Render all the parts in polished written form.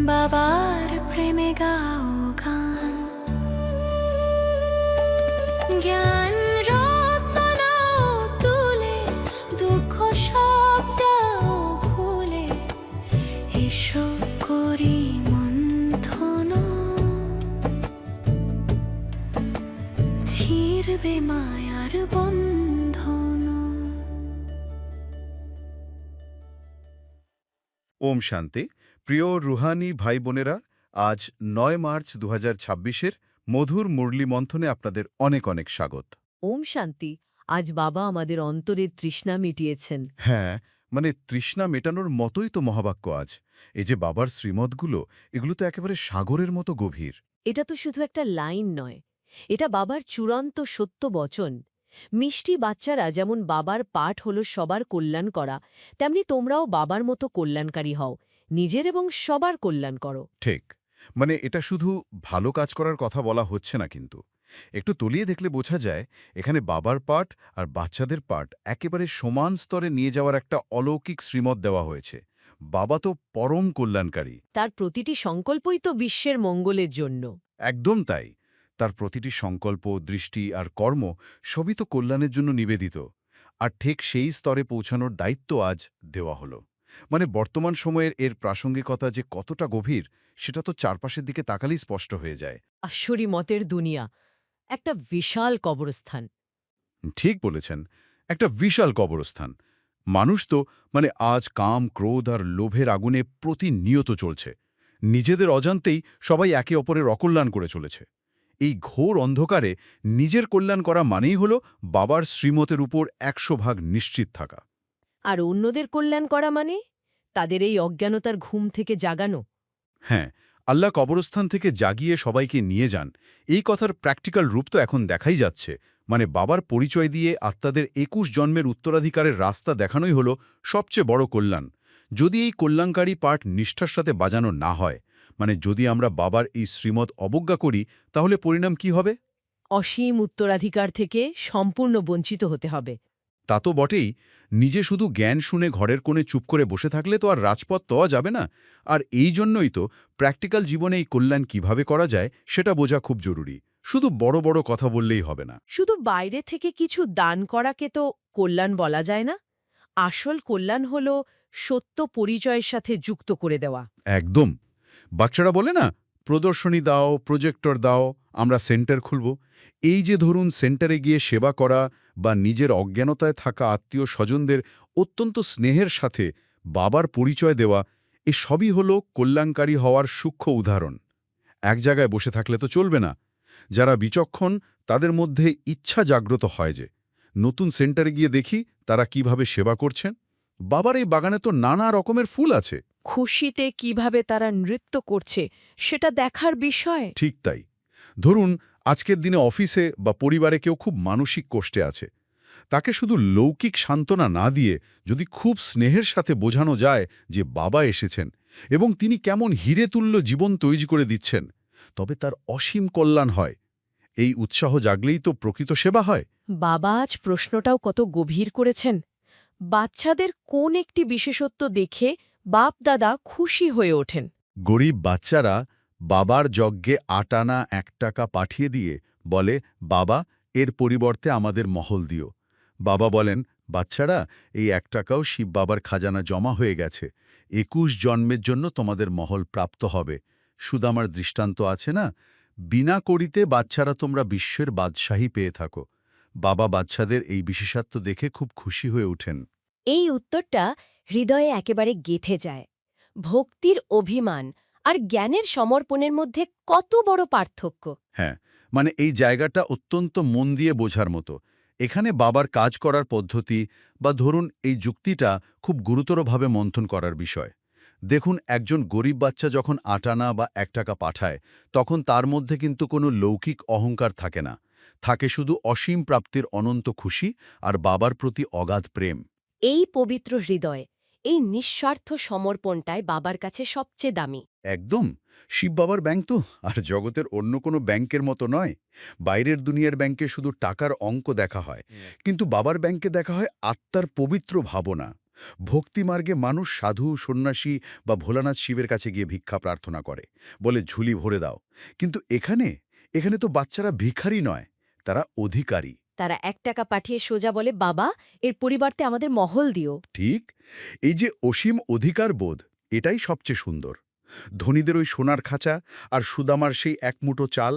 বাবার প্রেমে গাও গান, জ্ঞান রত্ন নাও তুলে, দুঃখ সব যাও ভুলে, এসো করি মন্থন, ছিড়বে মায়ার বন্ধন। ওম শান্তি। প্রিয় রুহানি ভাই বোনেরা, আজ ৯ মার্চ ২০২৬-এর মধুর মুরলী মন্থনে আপনাদের অনেক অনেক স্বাগত। ওম শান্তি। আজ বাবা আমাদের অন্তরের তৃষ্ণা মিটিয়েছেন। হ্যাঁ, মানে তৃষ্ণা মেটানোর মতোই তো মহাবাক্য আজ। এই যে বাবার শ্রীমতগুলো, এগুলো তো একেবারে সাগরের মতো গভীর। এটা তো শুধু একটা লাইন নয়, এটা বাবার চূড়ান্ত সত্য বচন। মিষ্টি বাচ্চারা যেমন বাবার পাঠ হল সবার কল্যাণ করা, তেমনি তোমরাও বাবার মতো কল্যাণকারী হও, নিজের এবং সবার কল্যাণ করো। ঠিক, মানে এটা শুধু ভালো কাজ করার কথা বলা হচ্ছে না কিন্তু। একটু তলিয়ে দেখলে বোঝা যায়, এখানে বাবার পাঠ আর বাচ্চাদের পাঠ একেবারে সমান স্তরে নিয়ে যাওয়ার একটা অলৌকিক শ্রীমত দেওয়া হয়েছে। বাবা তো পরম কল্যাণকারী। তার প্রতিটি সংকল্পই তো বিশ্বের মঙ্গলের জন্য। একদম তাই। তার প্রতিটি সংকল্প, দৃষ্টি আর কর্ম সবই তো কল্যাণের জন্য নিবেদিত। আর ঠিক সেই স্তরে পৌঁছানোর দায়িত্ব আজ দেওয়া হলো। মানে বর্তমান সময়ের এর প্রাসঙ্গিকতা যে কতটা গভীর, সেটা তো চারপাশের দিকে তাকালেই স্পষ্ট হয়ে যায়। আশ্বরী মতের দুনিয়া, একটা বিশাল কবরস্থান। ঠিক বলেছেন, একটা বিশাল কবরস্থান। মানুষ তো মানে আজ কাম, ক্রোধ আর লোভের আগুনে প্রতিনিয়ত চলছে। নিজেদের অজান্তেই সবাই একে অপরের অকল্যাণ করে চলেছে। এই ঘোর অন্ধকারে নিজের কল্যাণ করা মানেই হল বাবার শ্রীমতের উপর ১০০% নিশ্চিত থাকা। আর অন্যদের কল্যাণ করা মানে তাদের এই অজ্ঞানতার ঘুম থেকে জাগানো। হ্যাঁ, আল্লাহ কবরস্থান থেকে জাগিয়ে সবাইকে নিয়ে যান, এই কথার প্র্যাকটিক্যাল রূপ তো এখন দেখাই যাচ্ছে। মানে বাবার পরিচয় দিয়ে আত্মাদের ২১ জন্মের উত্তরাধিকারের রাস্তা দেখানোই হলো সবচেয়ে বড় কল্যাণ। যদি এই কল্যাণকারী পাঠ নিষ্ঠার সাথে বাজানো না হয়, মানে যদি আমরা বাবার এই শ্রীমত অবজ্ঞা করি, তাহলে পরিণাম কি হবে? অসীম উত্তরাধিকার থেকে সম্পূর্ণ বঞ্চিত হতে হবে। তা তো বটেই। নিজে শুধু জ্ঞান শুনে ঘরের কোণে চুপ করে বসে থাকলে তো আর রাজপথ পাওয়া যাবে না। আর এই জন্যই তো প্র্যাকটিক্যাল জীবনে এই কল্যাণ কিভাবে করা যায় সেটা বোঝা খুব জরুরি। শুধু বড় বড় কথা বললেই হবে না। শুধু বাইরে থেকে কিছু দান করাকে তো কল্যাণ বলা যায় না। আসল কল্যাণ হল সত্য পরিচয়ের সাথে যুক্ত করে দেওয়া। একদম। বাচ্চারা বলে না, প্রদর্শনী দাও, প্রজেক্টর দাও, আমরা সেন্টার খুলব। এই যে ধরুন সেন্টারে গিয়ে সেবা করা বা নিজের অজ্ঞানতায় থাকা আত্মীয় স্বজনদের অত্যন্ত স্নেহের সাথে বাবার পরিচয় দেওয়া, এ সবই হল কল্যাণকারী হওয়ার সূক্ষ্ম উদাহরণ। এক জায়গায় বসে থাকলে তো চলবে না। যারা বিচক্ষণ তাদের মধ্যে ইচ্ছা জাগ্রত হয় যে নতুন সেন্টারে গিয়ে দেখি তারা কিভাবে সেবা করছেন। বাবার এই বাগানে তো নানা রকমের ফুল আছে। খুশিতে কিভাবে তারা নৃত্য করছে সেটা দেখার বিষয়। ঠিক তাই। ধরুন আজকের দিনে অফিসে বা পরিবারে কেউ খুব মানসিক কষ্টে আছে। তাকে শুধু লৌকিক সান্ত্বনা না দিয়ে যদি খুব স্নেহের সাথে বোঝানো যায় যে বাবা এসেছেন এবং তিনি কেমন হিরেতুল্য জীবন তৈরি করে দিচ্ছেন, তবে তার অসীম কল্যাণ হয়। এই উৎসাহ জাগলেই তো প্রকৃত সেবা হয়। বাবা আজ প্রশ্নটাও কত গভীর করেছেন। বাচ্চাদের কোন একটি বিশেষত্ব দেখে বাপ দাদা খুশি হয়ে ওঠেন? গরিব বাচ্চারা বাবার যজ্ঞে ৮ আনা ১ টাকা পাঠিয়ে দিয়ে বলে, বাবা, এর পরিবর্তে আমাদের মহল দিও। বাবা বলেন, বাচ্চারা, এই ১ টাকাও শিব বাবার খাজানা জমা হয়ে গেছে। ২১ জন্মের জন্য তোমাদের মহল প্রাপ্ত হবে। সুদামার দৃষ্টান্ত আছে না, বিনা করিতে বাচ্চারা তোমরা বিশ্বের বাদশাহী পেয়ে থাকো। বাবা বাচ্চাদের এই বিশেষত্ব দেখে খুব খুশি হয়ে ওঠেন। এই উত্তরটা হৃদয়ে একেবারে গেঁথে যায়। ভক্তির অভিমান আর জ্ঞানের সমর্পণের মধ্যে কত বড় পার্থক্য! হ্যাঁ, মানে এই জায়গাটা অত্যন্ত মন দিয়ে বোঝার মতো। এখানে বাবার কাজ করার পদ্ধতি বা ধরুন এই যুক্তিটা খুব গুরুতরভাবে মন্থন করার বিষয়। দেখুন, একজন গরিব বাচ্চা যখন ৮ আনা বা ১ টাকা পাঠায়, তখন তার মধ্যে কিন্তু কোনো লৌকিক অহংকার থাকে না। থাকে শুধু অসীম প্রাপ্তির অনন্ত খুশি আর বাবার প্রতি অগাধ প্রেম। এই পবিত্র হৃদয়, এই নিঃস্বার্থ সমর্পণটাই বাবার কাছে সবচেয়ে দামি। একদম। শিব বাবার ব্যাংক তো আর জগতের অন্য কোনো ব্যাংকের মতো নয়। বাইরের দুনিয়ার ব্যাংকে শুধু টাকার অঙ্ক দেখা হয়, কিন্তু বাবার ব্যাংকে দেখা হয় আত্মার পবিত্র ভাবনা। ভক্তিমার্গে মানুষ সাধু সন্ন্যাসী বা ভোলানাথ শিবের কাছে গিয়ে ভিক্ষা প্রার্থনা করে, বলে ঝুলি ভরে দাও। কিন্তু এখানে এখানে তো বাচ্চারা ভিখারি নয়, তারা অধিকারী। তারা 1 টাকা পাঠিয়ে সোজা বলে, বাবা, এর পরিবর্তে আমাদের মহল দিও। ঠিক, এই যে অসীম অধিকার বোধ, এটাই সবচেয়ে সুন্দর। ধনীদের ওই সোনার খাঁচা আর সুদামার সেই এক মুঠো চাল,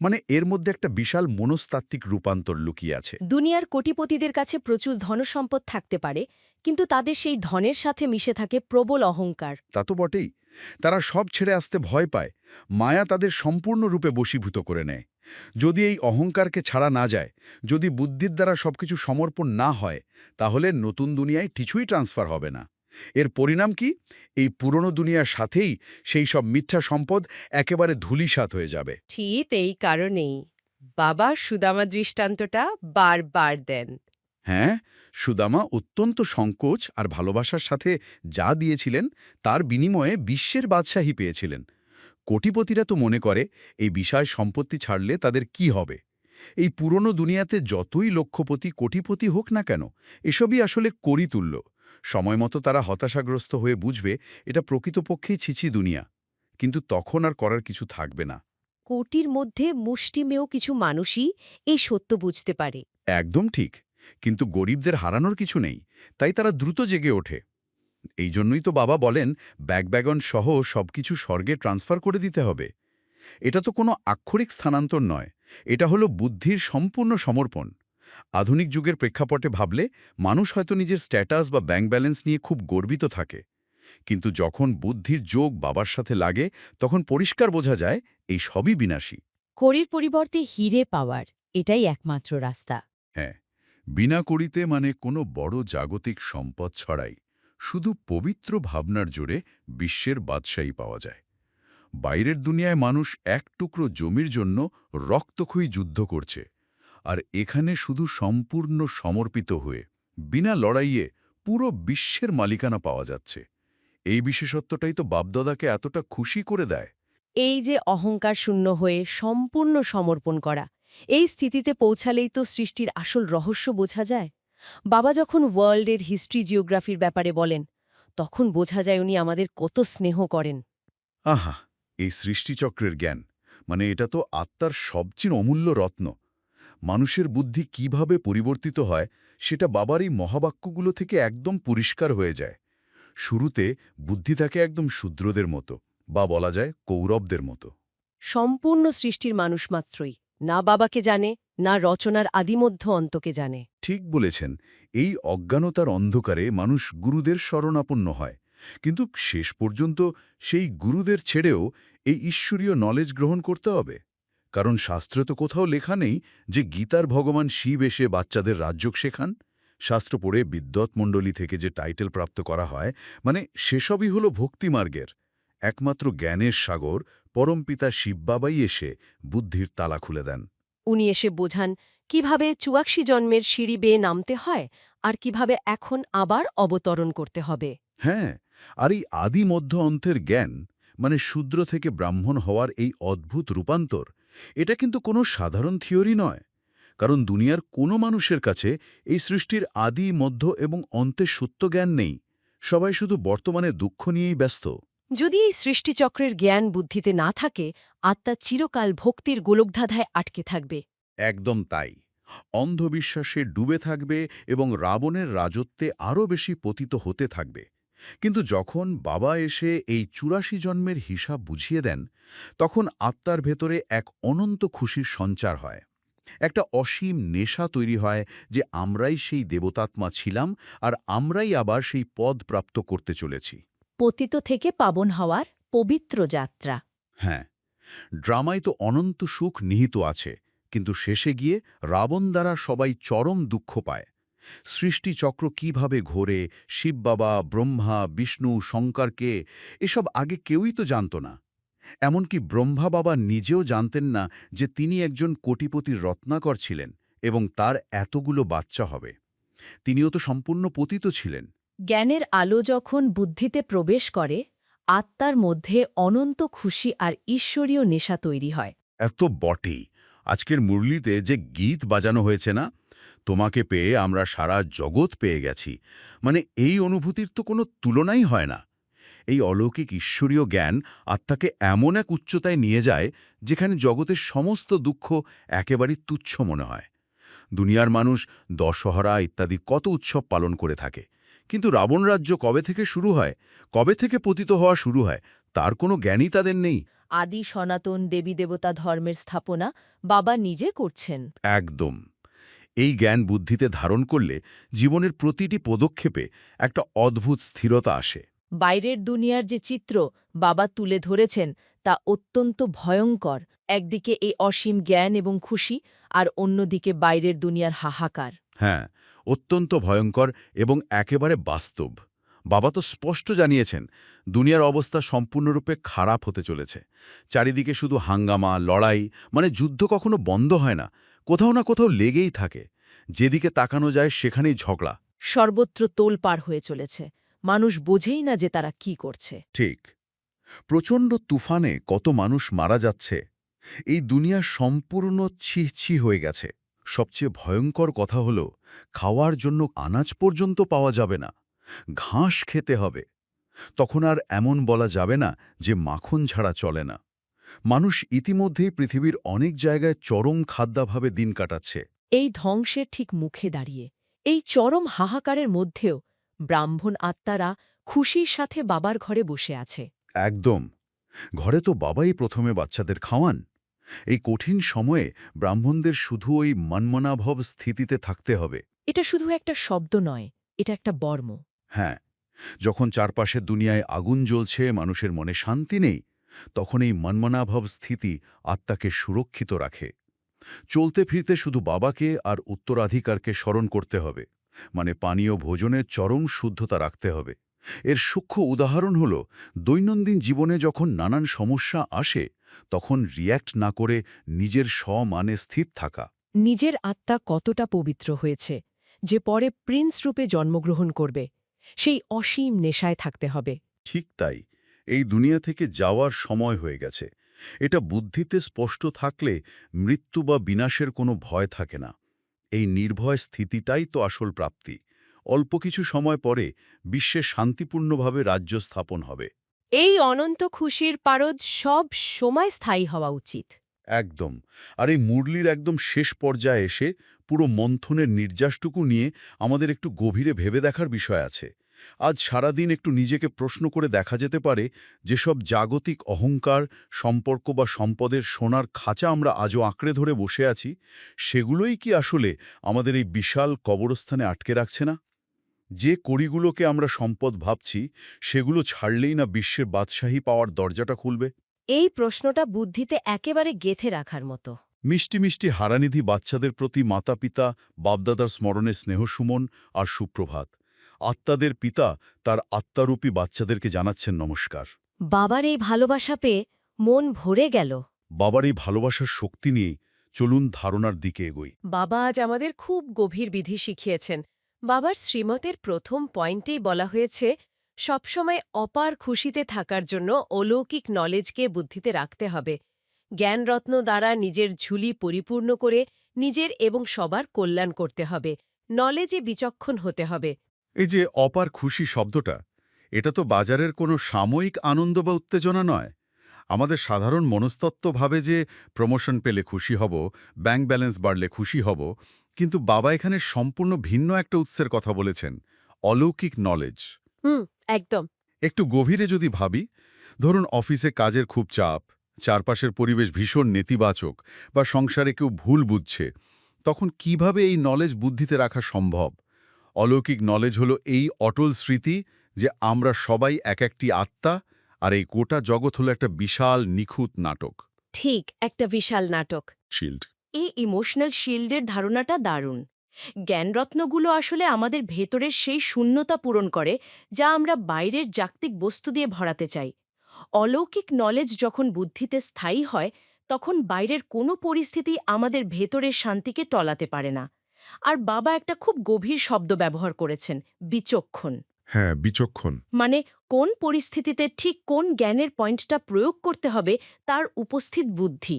মানে এর মধ্যে একটা বিশাল মনস্তাত্ত্বিক রূপান্তর লুকিয়ে আছে। দুনিয়ার কোটিপতিদের কাছে প্রচুর ধনসম্পদ থাকতে পারে, কিন্তু তাদের সেই ধনের সাথে মিশে থাকে প্রবল অহংকার। তা তো বটেই। তারা সব ছেড়ে আসতে ভয় পায়, মায়া তাদের সম্পূর্ণরূপে বশীভূত করে নেয়। যদি এই অহংকারকে ছাড়া না যায়, যদি বুদ্ধির দ্বারা সবকিছু সমর্পণ না হয়, তাহলে নতুন দুনিয়ায় কিছুই ট্রান্সফার হবে না। এর পরিণাম কি? এই পুরনো দুনিয়ার সাথেই সেই সব মিথ্যা সম্পদ একেবারে ধূলিসাৎ হয়ে যাবে। ঠিক এই কারণেই বাবা সুদামা দৃষ্টান্তটা বারবার দেন। হ্যাঁ, সুদামা অত্যন্ত সংকোচ আর ভালোবাসার সাথে যা দিয়েছিলেন তার বিনিময়ে বিশ্বের বাদশাহী পেয়েছিলেন। কোটিপতিরা তো মনে করে এই বিষয় সম্পত্তি ছাড়লে তাদের কি হবে। এই পুরনো দুনিয়াতে যতই লক্ষপতি কোটিপতি হোক না কেন, এসবই আসলে করিতুল্য। সময়মতো তারা হতাশাগ্রস্ত হয়ে বুঝবে এটা প্রকৃতপক্ষেই ছিছি দুনিয়া, কিন্তু তখন আর করার কিছু থাকবে না। কোটির মধ্যে মুষ্টিমেয় কিছু মানুষই এই সত্য বুঝতে পারে। একদম ঠিক, কিন্তু গরিবদের হারানোর কিছু নেই, তাই তারা দ্রুত জেগে ওঠে। এই জন্যই তো বাবা বলেন ব্যাগন সহ সবকিছু স্বর্গে ট্রান্সফার করে দিতে হবে। এটা তো কোনো আক্ষরিক স্থানান্তর নয়, এটা হলো বুদ্ধির সম্পূর্ণ সমর্পণ। আধুনিক যুগের প্রেক্ষাপটে ভাবলে মানুষ হয়তো নিজের স্ট্যাটাস বা ব্যাংক ব্যালেন্স নিয়ে খুব গর্বিত থাকে, কিন্তু যখন বুদ্ধির যোগ বাবার সাথে লাগে তখন পরিষ্কার বোঝা যায় এই সবই বিনাশী। কড়ির পরিবর্তে হিরে পাওয়ার, এটাই একমাত্র রাস্তা। হ্যাঁ, বিনা করিতে মানে কোনো বড় জাগতিক সম্পদ ছড়াই শুধু পবিত্র ভাবনার জোরে বিশ্বের বাদশাহী পাওয়া যায়। বাইরের দুনিয়ায় মানুষ এক টুকরো জমির জন্য রক্তক্ষয়ী যুদ্ধ করছে, আর এখানে শুধু সম্পূর্ণ সমর্পিত হয়ে বিনা লড়াইয়ে পুরো বিশ্বের মালিকানা পাওয়া যাচ্ছে। এই বিশেষত্বটাই তো বাপদাদাকে এতটা খুশি করে দেয়। এই যে অহংকার শূন্য হয়ে সম্পূর্ণ সমর্পণ করা, এই স্থিতিতে পৌঁছালেই তো সৃষ্টির আসল রহস্য বোঝা যায়। বাবা যখন ওয়ার্ল্ডের হিস্ট্রি জিওগ্রাফির ব্যাপারে বলেন, তখন বোঝা যায় উনি আমাদের কত স্নেহ করেন। আহা, এই সৃষ্টিচক্রের জ্ঞান, মানে এটা তো আত্মার সবচেয়ে অমূল্য রত্ন। মানুষের বুদ্ধি কিভাবে পরিবর্তিত হয় সেটা বাবার এই মহাবাক্যগুলো থেকে একদম পরিষ্কার হয়ে যায়। শুরুতে বুদ্ধি থাকে একদম শূদ্রদের মতো, বা বলা যায় কৌরবদের মতো। সম্পূর্ণ সৃষ্টির মানুষ মাত্রই না বাবাকে জানে, না রচনার আদিমধ্য অন্তকে জানে। ঠিক বলেছেন, এই অজ্ঞানতার অন্ধকারে মানুষ গুরুদের শরণাপন্ন হয়, কিন্তু শেষ পর্যন্ত সেই গুরুদের ছেড়েও এই ঈশ্বরীয় নলেজ গ্রহণ করতে হবে। কারণ শাস্ত্রে তো কোথাও লেখা নেই যে গীতার ভগবান শিব এসে বাচ্চাদের রাজযোগ শেখান। শাস্ত্র পড়ে বিদ্বৎমণ্ডলী থেকে যে টাইটেল প্রাপ্ত করা হয়, মানে সেসবই হলো ভক্তিমার্গের। একমাত্র জ্ঞানের সাগর পরমপিতা শিববাবাই এসে বুদ্ধির তালা খুলে দেন। উনি এসে বোঝান কিভাবে ৮৪ জন্মের সিঁড়ি বেয়ে নামতে হয় আর কিভাবে এখন আবার অবতরণ করতে হবে। হ্যাঁ, আর এই আদি মধ্য অন্তের জ্ঞান, মানে শূদ্র থেকে ব্রাহ্মণ হওয়ার এই অদ্ভুত রূপান্তর, এটা কিন্তু কোনো সাধারণ থিওরি নয়। কারণ দুনিয়ার কোনো মানুষের কাছে এই সৃষ্টির আদি মধ্য এবং অন্তের সত্য জ্ঞান নেই। সবাই শুধু বর্তমানে দুঃখ নিয়েই ব্যস্ত। যদি এই সৃষ্টিচক্রের জ্ঞান বুদ্ধিতে না থাকে, আত্মা চিরকাল ভক্তির গোলকধাঁধায় আটকে থাকবে। একদম তাই, অন্ধবিশ্বাসে ডুবে থাকবে এবং রাবণের রাজত্বে আরও বেশি পতিত হতে থাকবে। কিন্তু যখন বাবা এসে এই ৮৪ জন্মের হিসাব বুঝিয়ে দেন, তখন আত্মার ভেতরে এক অনন্ত খুশির সঞ্চার হয়। একটা অসীম নেশা তৈরি হয় যে আমরাই সেই দেবতাত্মা ছিলাম আর আমরাই আবার সেই পদ প্রাপ্ত করতে চলেছি। পতিত থেকে পাবন হওয়ার পবিত্র যাত্রা। হ্যাঁ, ড্রামায় তো অনন্ত সুখ নিহিত আছে, কিন্তু শেষে গিয়ে রাবণ দ্বারা সবাই চরম দুঃখ পায়। সৃষ্টিচক্র কিভাবে ঘোরে, শিব বাবা, ব্রহ্মা, বিষ্ণু, শঙ্করকে, এসব আগে কেউই তো জানত না। এমনকি ব্রহ্মা বাবা নিজেও জানতেন না যে তিনি একজন কোটিপতির রত্নাকর ছিলেন এবং তার এতগুলো বাচ্চা হবে। তিনিও তো সম্পূর্ণ পতিত ছিলেন। জ্ঞানের আলো যখন বুদ্ধিতে প্রবেশ করে, আত্মার মধ্যে অনন্ত খুশি আর ঈশ্বরীয় নেশা তৈরি হয়। এত বটেই, আজকের মুরলিতে যে গীত বাজানো হয়েছে না, তোমাকে পেয়ে আমরা সারা জগৎ পেয়ে গেছি, মানে এই অনুভূতির তো কোনো তুলনাই হয় না। এই অলৌকিক ঈশ্বরীয় জ্ঞান আত্মাকে এমন এক উচ্চতায় নিয়ে যায় যেখানে জগতের সমস্ত দুঃখ একেবারেই তুচ্ছ মনে হয়। দুনিয়ার মানুষ দশহরা ইত্যাদি কত উৎসব পালন করে থাকে, কিন্তু রাবণ রাজ্য কবে থেকে শুরু হয়, কবে থেকে পতিত হওয়া শুরু হয়, তার কোনো জ্ঞানই তাদের নেই। আদি সনাতন দেবী দেবতা ধর্মের স্থাপনা বাবা নিজে করছেন। একদম। এই জ্ঞান বুদ্ধিতে ধারণ করলে জীবনের প্রতিটি পদক্ষেপে একটা অদ্ভুত স্থিরতা আসে। বাইরের দুনিয়ার যে চিত্র বাবা তুলে ধরেছেন তা অত্যন্ত ভয়ঙ্কর। একদিকে এই অসীম জ্ঞান এবং খুশি, আর অন্যদিকে বাইরের দুনিয়ার হাহাকার। হ্যাঁ, অত্যন্ত ভয়ঙ্কর এবং একেবারে বাস্তব। বাবা তো স্পষ্ট জানিয়েছেন দুনিয়ার অবস্থা সম্পূর্ণরূপে খারাপ হতে চলেছে। চারিদিকে শুধু হাঙ্গামা, লড়াই, মানে যুদ্ধ কখনো বন্ধ হয় না, কোথাও না কোথাও লেগেই থাকে। যেদিকে তাকানো যায় সেখানেই ঝগড়া। সর্বত্র তোলপাড় হয়ে চলেছে, মানুষ বোঝেই না যে তারা কি করছে। ঠিক। প্রচণ্ড তুফানে কত মানুষ মারা যাচ্ছে। এই দুনিয়া সম্পূর্ণ ছি হয়ে গেছে। সবচেয়ে ভয়ঙ্কর কথা হলো খাওয়ার জন্য আনাজ পর্যন্ত পাওয়া যাবে না, ঘাস খেতে হবে। তখন আর এমন বলা যাবে না যে মাখন ছাড়া চলে না। মানুষ ইতিমধ্যেই পৃথিবীর অনেক জায়গায় চরম খাদ্যাভাবে দিন কাটাচ্ছে। এই ধ্বংসের ঠিক মুখে দাঁড়িয়ে, এই চরম হাহাকারের মধ্যেও ব্রাহ্মণ আত্মারা খুশির সাথে বাবার ঘরে বসে আছে। একদম। ঘরে তো বাবাই প্রথমে বাচ্চাদের খাওয়ান। এই কঠিন সময়ে ব্রাহ্মণদের শুধু ওই মনমনাভব স্থিতিতে থাকতে হবে। এটা শুধু একটা শব্দ নয়, এটা একটা বর্ম। হ্যাঁ, যখন চারপাশের দুনিয়ায় আগুন জ্বলছে, মানুষের মনে শান্তি নেই, তখন এই মনমনাভব স্থিতি আত্মাকে সুরক্ষিত রাখে। চলতে ফিরতে শুধু বাবাকে আর উত্তরাধিকারকে স্মরণ করতে হবে, মানে পানীয় ভোজনের চরম শুদ্ধতা রাখতে হবে। এর সূক্ষ্ম উদাহরণ হল দৈনন্দিন জীবনে যখন নানান সমস্যা আসে তখন রিয়্যাক্ট না করে নিজের স্বমানে স্থির থাকা। নিজের আত্মা কতটা পবিত্র হয়েছে যে পরে প্রিন্স রূপে জন্মগ্রহণ করবে, সেই অসীম নেশায় থাকতে হবে। ঠিক তাই, এই দুনিয়া থেকে যাওয়ার সময় হয়ে গেছে। এটা বুদ্ধিতে স্পষ্ট থাকলে মৃত্যু বা বিনাশের কোনো ভয় থাকে না। এই নির্ভয় স্থিতিটাই তো আসল প্রাপ্তি। অল্প কিছু সময় পরে বিশ্বে শান্তিপূর্ণভাবে রাজ্য স্থাপন হবে। এই অনন্ত খুশির পারদ সব সময় স্থায়ী হওয়া উচিত। একদম। আর এই মুরলির একদম শেষ পর্যায়ে এসে পুরো মন্থনের নির্যাসটুকু নিয়ে আমাদের একটু গভীরে ভেবে দেখার বিষয় আছে। আজ সারাদিন একটু নিজেকে প্রশ্ন করে দেখা যেতে পারে যেসব জাগতিক অহংকার, সম্পর্ক বা সম্পদের সোনার খাঁচা আমরা আজও আঁকড়ে ধরে বসে আছি, সেগুলোই কি আসলে আমাদের এই বিশাল কবরস্থানে আটকে রাখছে না? যে কড়িগুলোকে আমরা সম্পদ ভাবছি, সেগুলো ছাড়লেই না বিশ্বের বাদশাহী পাওয়ার দরজাটা খুলবে? এই প্রশ্নটা বুদ্ধিতে একেবারে গেঁথে রাখার মতো। মিষ্টি মিষ্টি হারানিধি বাচ্চাদের প্রতি মাতা পিতা, বাপদাদার স্মরণে স্নেহসুমন আর সুপ্রভাত। আত্মাদের পিতা তার আত্মারূপী বাচ্চাদেরকে জানাচ্ছেন নমস্কার। বাবার এই ভালোবাসা পেয়ে মন ভরে গেল। বাবার এই ভালোবাসার শক্তি নিয়েই চলুন ধারণার দিকে এগোই। বাবা আজ আমাদের খুব গভীর বিধি শিখিয়েছেন। বাবার শ্রীমতের প্রথম পয়েন্টেই বলা হয়েছে সবসময় অপার খুশিতে থাকার জন্য অলৌকিক নলেজকে বুদ্ধিতে রাখতে হবে। জ্ঞানরত্ন দ্বারা নিজের ঝুলি পরিপূর্ণ করে নিজের এবং সবার কল্যাণ করতে হবে। নলেজে বিচক্ষণ হতে হবে। এই যে অপার খুশি শব্দটা, এটা তো বাজারের কোনো সাময়িক আনন্দ বা উত্তেজনা নয়। আমাদের সাধারণ মনস্তত্ত্ব ভাবে যে প্রমোশন পেলে খুশি হব, ব্যাংক ব্যালেন্স বাড়লে খুশি হব, কিন্তু বাবা এখানে সম্পূর্ণ ভিন্ন একটা উৎসের কথা বলেছেন, অলৌকিক নলেজ। একদম। একটু গভীরে যদি ভাবি, ধরুন অফিসে কাজের খুব চাপ, চারপাশের পরিবেশ ভীষণ নেতিবাচক, বা সংসারে কেউ ভুল বুঝছে, তখন কিভাবে এই নলেজ বুদ্ধিতে রাখা সম্ভব? অলৌকিক নলেজ হলো এই অটল স্মৃতি যে আমরা সবাই এক একটি আত্মা, আর এই গোটা জগৎ হলো একটা বিশাল নিখুঁত নাটক। ঠিক, একটা বিশাল নাটক। শিল্ড। এই ইমোশনাল শিল্ডের ধারণাটা দারুণ। জ্ঞানরত্নগুলো আসলে আমাদের ভেতরের সেই শূন্যতা পূরণ করে যা আমরা বাইরের জাগতিক বস্তু দিয়ে ভরাতে চাই। অলৌকিক নলেজ যখন বুদ্ধিতে স্থায়ী হয় তখন বাইরের কোনো পরিস্থিতি আমাদের ভেতরের শান্তিকে টলাতে পারে না। আর বাবা একটা খুব গভীর শব্দ ব্যবহার করেছেন, বিচক্ষণ। হ্যাঁ, বিচক্ষণ। মানে কোন পরিস্থিতিতে ঠিক কোন জ্ঞানের পয়েন্টটা প্রয়োগ করতে হবে তার উপস্থিত বুদ্ধি।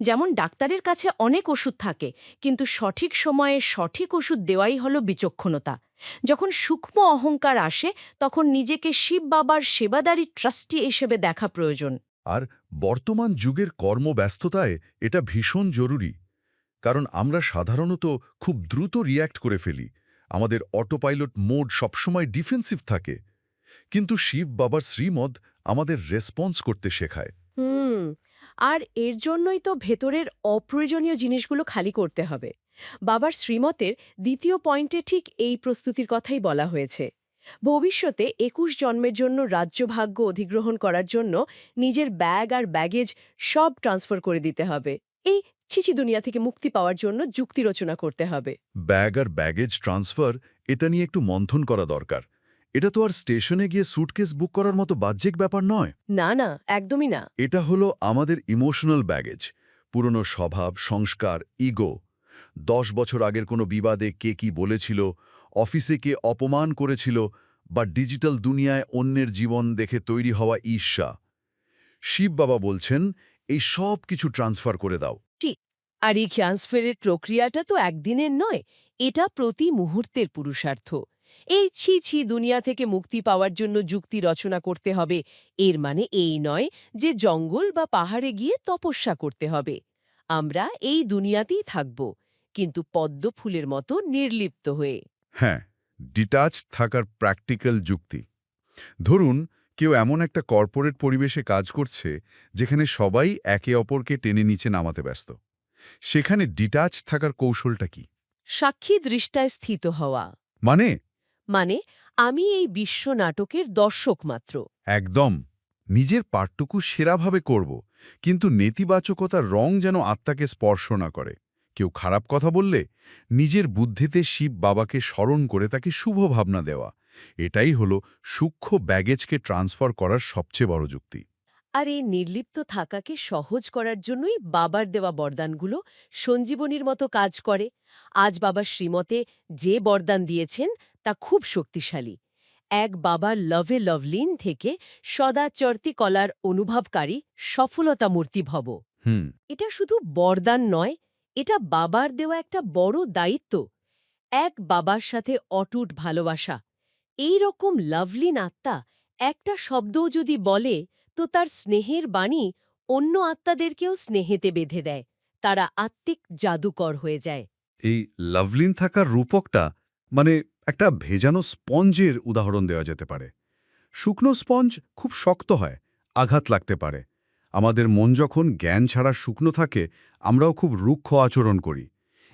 যেমন ডাক্তারের কাছে অনেক ওষুধ থাকে, কিন্তু সঠিক সময়ে সঠিক ওষুধ দেওয়াই হলো বিচক্ষণতা। যখন সূক্ষ্ম অহংকার আসে, তখন নিজেকে শিব বাবার সেবাদারী ট্রাস্টি হিসেবে দেখা প্রয়োজন। আর বর্তমান যুগের কর্মব্যস্ততায় এটা ভীষণ জরুরি, কারণ আমরা সাধারণত খুব দ্রুত রিয়্যাক্ট করে ফেলি। আমাদের অটোপাইলট মোড সবসময় ডিফেন্সিভ থাকে। কিন্তু শিব বাবার শ্রীমদ আমাদের রেসপন্স করতে শেখায়। আর এর জন্যই তো ভেতরের অপ্রয়োজনীয় জিনিসগুলো খালি করতে হবে। বাবার শ্রীমতের দ্বিতীয় পয়েন্টে ঠিক এই প্রস্তুতির কথাই বলা হয়েছে। ভবিষ্যতে ২১ জন্মের জন্য রাজ্যভাগ্য অধিগ্রহণ করার জন্য নিজের ব্যাগ আর ব্যাগেজ সব ট্রান্সফার করে দিতে হবে। এই ছিছি দুনিয়া থেকে মুক্তি পাওয়ার জন্য যুক্তি রচনা করতে হবে। ব্যাগ আর ব্যাগেজ ট্রান্সফার, এটা নিয়ে একটু মন্থন করা দরকার। এটা তো আর স্টেশনে গিয়ে স্যুটকেস বুক করার মতো বাহ্যিক ব্যাপার নয়। না না, একদমই না। এটা হলো আমাদের ইমোশনাল ব্যাগেজ, পুরনো স্বভাব, সংস্কার, ইগো। 10 বছর আগের কোনো বিবাদে কে কি বলেছিল, অফিসে কে অপমান করেছিল, বা ডিজিটাল দুনিয়ায় অন্যের জীবন দেখে তৈরি হওয়া ঈর্ষা। শিব বাবা বলছেন, এই সব কিছু ট্রান্সফার করে দাও। আর এই ট্রান্সফারের প্রক্রিয়াটা তো একদিনের নয়, এটা প্রতি মুহূর্তের পুরুষার্থ। এই ছি দুনিয়া থেকে মুক্তি পাওয়ার জন্য যুক্তি রচনা করতে হবে, এর মানে এই নয় যে জঙ্গল বা পাহাড়ে গিয়ে তপস্যা করতে হবে। আমরা এই দুনিয়াতেই থাকব, কিন্তু পদ্ম ফুলের মতো নির্লিপ্ত হয়ে। হ্যাঁ, ডিটাচ থাকার প্র্যাকটিক্যাল যুক্তি। ধরুন, কেউ এমন একটা কর্পোরেট পরিবেশে কাজ করছে যেখানে সবাই একে অপরকে টেনে নিচে নামাতে ব্যস্ত। সেখানে ডিটাচ থাকার কৌশলটা কি? সাক্ষী দৃষ্টায় স্থিত হওয়া। মানে মানে আমি এই বিশ্ব নাটকের দর্শক মাত্র। একদম নিজের পাঠটুকু সেরাভাবে করব, কিন্তু নেতিবাচকতার রং যেন আত্মাকে স্পর্শ না করে। কেউ খারাপ কথা বললে নিজের বুদ্ধিতে শিব বাবাকে স্মরণ করে তাকে শুভ ভাবনা দেওয়া। এটাই হলো সূক্ষ্ম ব্যাগেজকে ট্রান্সফার করার সবচেয়ে বড় যুক্তি। আর এই নির্লিপ্ত থাকাকে সহজ করার জন্যই বাবার দেওয়া বরদানগুলো সঞ্জীবনীর মতো কাজ করে। আজ বাবার শ্রীমতে যে বরদান দিয়েছেন তা খুব শক্তিশালী। এক বাবার লভে লভলিন থেকে সদা চর্তি কলার অনুভবকারী সফলতা মূর্তি ভব। এটা শুধু বরদান নয়, এটা বাবার দেওয়া একটা বড় দায়িত্ব। এক বাবার সাথে অটুট ভালোবাসা। এই রকম লাভলিন আত্মা একটা শব্দও যদি বলে, তো তার স্নেহের বাণী অন্য আত্মাদেরকেও স্নেহেতে বেঁধে দেয়। তারা আত্মিক জাদুকর হয়ে যায়। এই লাভলিন থাকার রূপকটা মানে একটা ভেজানো স্পঞ্জের উদাহরণ দেওয়া যেতে পারে। শুকনো স্পঞ্জ খুব শক্ত হয়, আঘাত লাগতে পারে। আমাদের মন যখন জ্ঞান ছাড়া শুকনো থাকে, আমরাও খুব রুক্ষ আচরণ করি,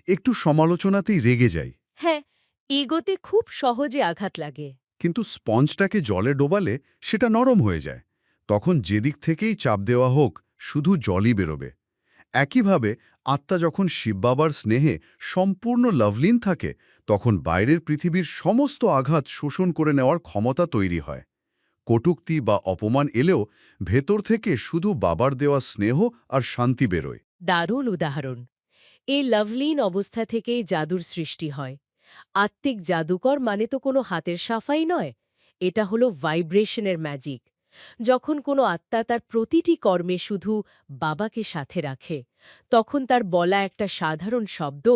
একটু সমালোচনাতেই রেগে যাই। হ্যাঁ, ইগোতে খুব সহজে আঘাত লাগে। কিন্তু স্পঞ্জটাকে জলে ডোবালে সেটা নরম হয়ে যায়। তখন যেদিক থেকেই চাপ দেওয়া হোক, শুধু জলই বেরোবে। একইভাবে আত্মা যখন শিববাবার স্নেহে সম্পূর্ণ লাভলিন থাকে, তখন বাইরের পৃথিবীর সমস্ত আঘাত শোষণ করে নেওয়ার ক্ষমতা তৈরি হয়। কটূক্তি বা অপমান এলেও ভেতর থেকে শুধু বাবার দেওয়া স্নেহ আর শান্তি বেরোয়। দারুণ উদাহরণ। এই লাভলিন অবস্থা থেকেই জাদুর সৃষ্টি হয়। আত্মিক জাদুকর মানে তো কোনো হাতের সাফাই নয়, এটা হলো ভাইব্রেশনের ম্যাজিক। যখন কোনো আত্মা তার প্রতিটি কর্মে শুধু বাবাকে সাথে রাখে, তখন তার বলা একটা সাধারণ শব্দ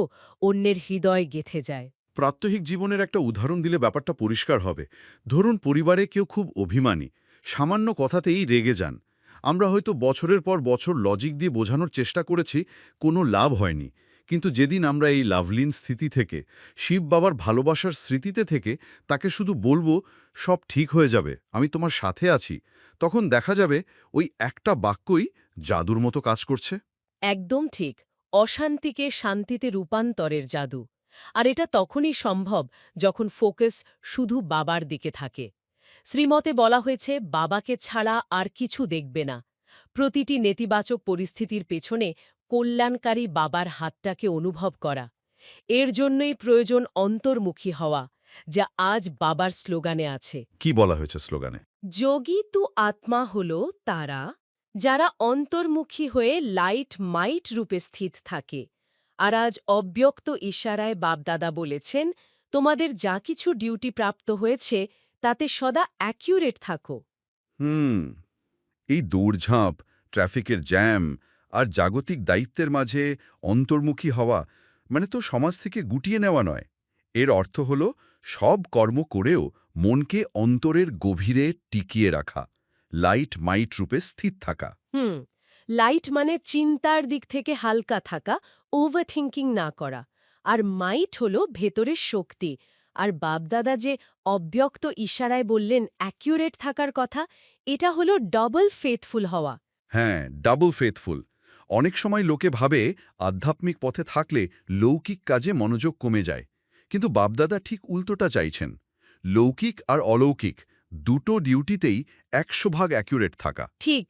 অন্যের হৃদয় গেঁথে যায়। প্রাত্যহিক জীবনের একটা উদাহরণ দিলে ব্যাপারটা পরিষ্কার হবে। ধরুন, পরিবারে কেউ খুব অভিমানী, সামান্য কথাতেই রেগে যান। আমরা হয়তো বছরের পর বছর লজিক দিয়ে বোঝানোর চেষ্টা করেছি, কোনো লাভ হয়নি। কিন্তু যেদিন আমরা এই লাভলিন স্থিতি থেকে, শিব বাবার ভালোবাসার স্মৃতিতে থেকে তাকে শুধু বলবো, সব ঠিক হয়ে যাবে, আমি তোমার সাথে আছি, তখন দেখা যাবে ওই একটা বাক্যই জাদুর মতো কাজ করছে। একদম ঠিক। অশান্তিকে শান্তিতে রূপান্তরের জাদু। আর এটা তখনই সম্ভব যখন ফোকাস শুধু বাবার দিকে থাকে। শ্রীমতে বলা হয়েছে বাবাকে ছাড়া আর কিছু দেখবে না। প্রতিটি নেতিবাচক পরিস্থিতির পেছনে কল্যাণকারী বাবার হাতটাকে অনুভব করা। এর জন্যই প্রয়োজন অন্তর্মুখী হওয়া, যা আজ বাবার স্লোগানে আছে। কি বলা হয়েছে স্লোগানে? যোগী তু আত্মা হল তারা, যারা অন্তর্মুখী হয়ে লাইট মাইট রূপে স্থিত থাকে। আর আজ অব্যক্ত ইশারায় বাপদাদা বলেছেন, তোমাদের যা কিছু ডিউটি প্রাপ্ত হয়েছে তাতে সদা অ্যাকিউরেট থাকো। এই দৌড়ঝাঁপ, ট্রাফিকের জ্যাম আর জাগতিক দায়িত্বের মাঝে অন্তর্মুখী হওয়া মানে তো সমাজ থেকে গুটিয়ে নেওয়া নয়। এর অর্থ হল সব কর্ম করেও মনকে অন্তরের গভীরে টিকিয়ে রাখা, লাইট মাইট রূপে স্থির থাকা। লাইট মানে চিন্তার দিক থেকে হালকা থাকা, ওভারথিঙ্কিং না করা। আর মাইট হল ভেতরের শক্তি। আর বাপদাদা যে অব্যক্ত ইশারায় বললেন অ্যাকিউরেট থাকার কথা, এটা হলো ডবল ফেথফুল হওয়া। হ্যাঁ, ডাবল ফেথফুল। অনেক সময় লোকে ভাবে আধ্যাত্মিক পথে থাকলে লৌকিক কাজে মনোযোগ কমে যায়, কিন্তু বাপদাদা ঠিক উল্টোটা চাইছেন। লৌকিক আর অলৌকিক দুটো ডিউটিতেই 100% অ্যাকিউরেট থাকা। ঠিক,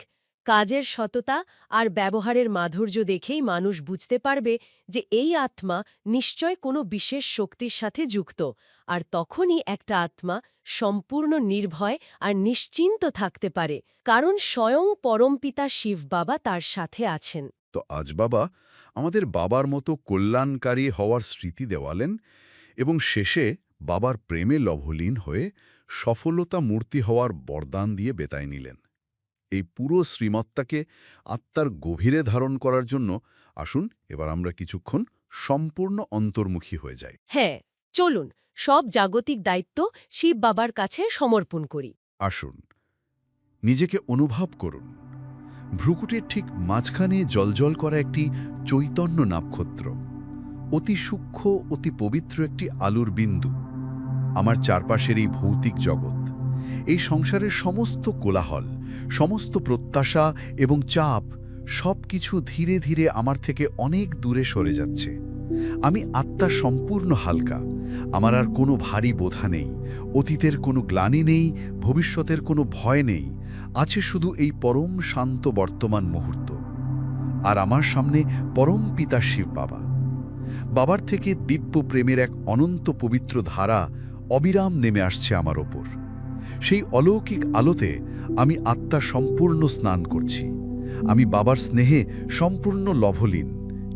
কাজের সততা আর ব্যবহারের মাধুর্য দেখেই মানুষ বুঝতে পারবে যে এই আত্মা নিশ্চয় কোনো বিশেষ শক্তির সাথে যুক্ত, আর তখনই একটা আত্মা সম্পূর্ণ নির্ভয় আর নিশ্চিন্ত থাকতে পারে, কারণ স্বয়ং পরমপিতা শিব বাবা তার সাথে আছেন। তো আজ বাবা আমাদের বাবার মতো কল্যাণকারী হওয়ার স্মৃতি দেওয়ালেন এবং শেষে বাবার প্রেমে লভলীন হয়ে সফলতা মূর্তি হওয়ার বরদান দিয়ে বেতায় নিলেন। এই পুরো শ্রীমত্তাকে আত্মার গভীরে ধারণ করার জন্য আসুন এবার আমরা কিছুক্ষণ সম্পূর্ণ অন্তর্মুখী হয়ে যাই। হ্যাঁ, চলুন সব জাগতিক দায়িত্ব শিব বাবার কাছে সমর্পণ করি। আসুন নিজেকে অনুভব করুন, ভ্রুকুটির ঠিক মাঝখানে জ্বলজ্বল করা একটি চৈতন্য নক্ষত্র, অতি সূক্ষ্ম অতি পবিত্র একটি আলোর বিন্দু। আমার চারপাশের এই ভৌতিক জগৎ, এই সংসারের সমস্ত কোলাহল, সমস্ত প্রত্যাশা এবং চাপ, সব কিছু ধীরে ধীরে আমার থেকে অনেক দূরে সরে যাচ্ছে। আমি আত্মা সম্পূর্ণ হালকা, আমার আর কোনো ভারী বোঝা নেই, অতীতের কোনো গ্লানি নেই, ভবিষ্যতের কোনো ভয় নেই, আছে শুধু এই পরম শান্ত বর্তমান মুহূর্ত। আর আমার সামনে পরম পিতা শিব বাবা। বাবার থেকে দিব্য প্রেমের এক অনন্ত পবিত্র ধারা অবিরাম নেমে আসছে আমার ওপর। সেই অলৌকিক আলোতে আমি আত্মা সম্পূর্ণ স্নান করছি। আমি বাবার স্নেহে সম্পূর্ণ লভলীন,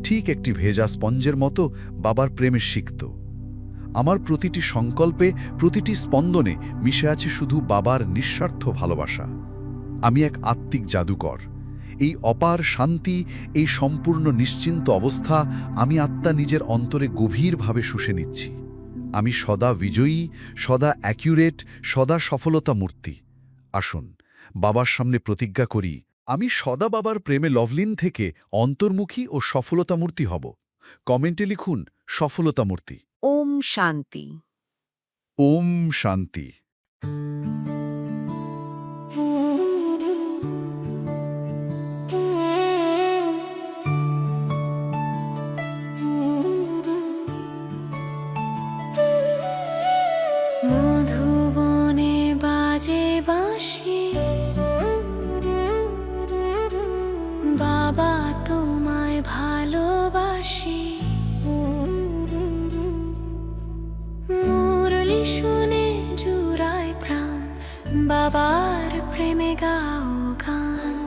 ঠিক একটি ভেজা স্পঞ্জের মতো বাবার প্রেমে সিক্ত। আমার প্রতিটি সংকল্পে, প্রতিটি স্পন্দনে মিশে আছে শুধু বাবার নিঃস্বার্থ ভালোবাসা। আমি এক আত্মিক জাদুকর। এই অপার শান্তি, এই সম্পূর্ণ নিশ্চিন্ত অবস্থা আমি আত্মা নিজের অন্তরে গভীরভাবে শুষে নিচ্ছি। আমি সদা বিজয়ী, সদা অ্যাকিউরেট, সদা সফলতা মূর্তি। আসুন বাবার সামনে প্রতিজ্ঞা করি, আমি সদা বাবার প্রেমে লভলীন থেকে অন্তর্মুখী ও সফলতা মূর্তি হব। কমেন্টে লিখুন সফলতা মূর্তি। ওম শান্তি। ওম শান্তি। মধুবনে বাজে বাঁশি, বাবা তোমায় ভালোবাসি। মুরলি শুনে জুড়ায় প্রাণ, বাবার প্রেমে গাও গান।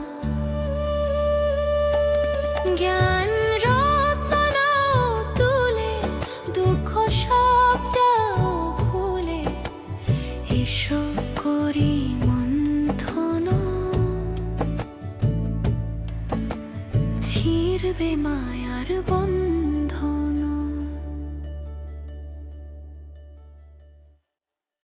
জ্ঞান রত্ন নাও তুলে, দুঃখ সব যাও ভুলে, এসো করি মন্থন, ছিড়বে মায়ার বন্ধন।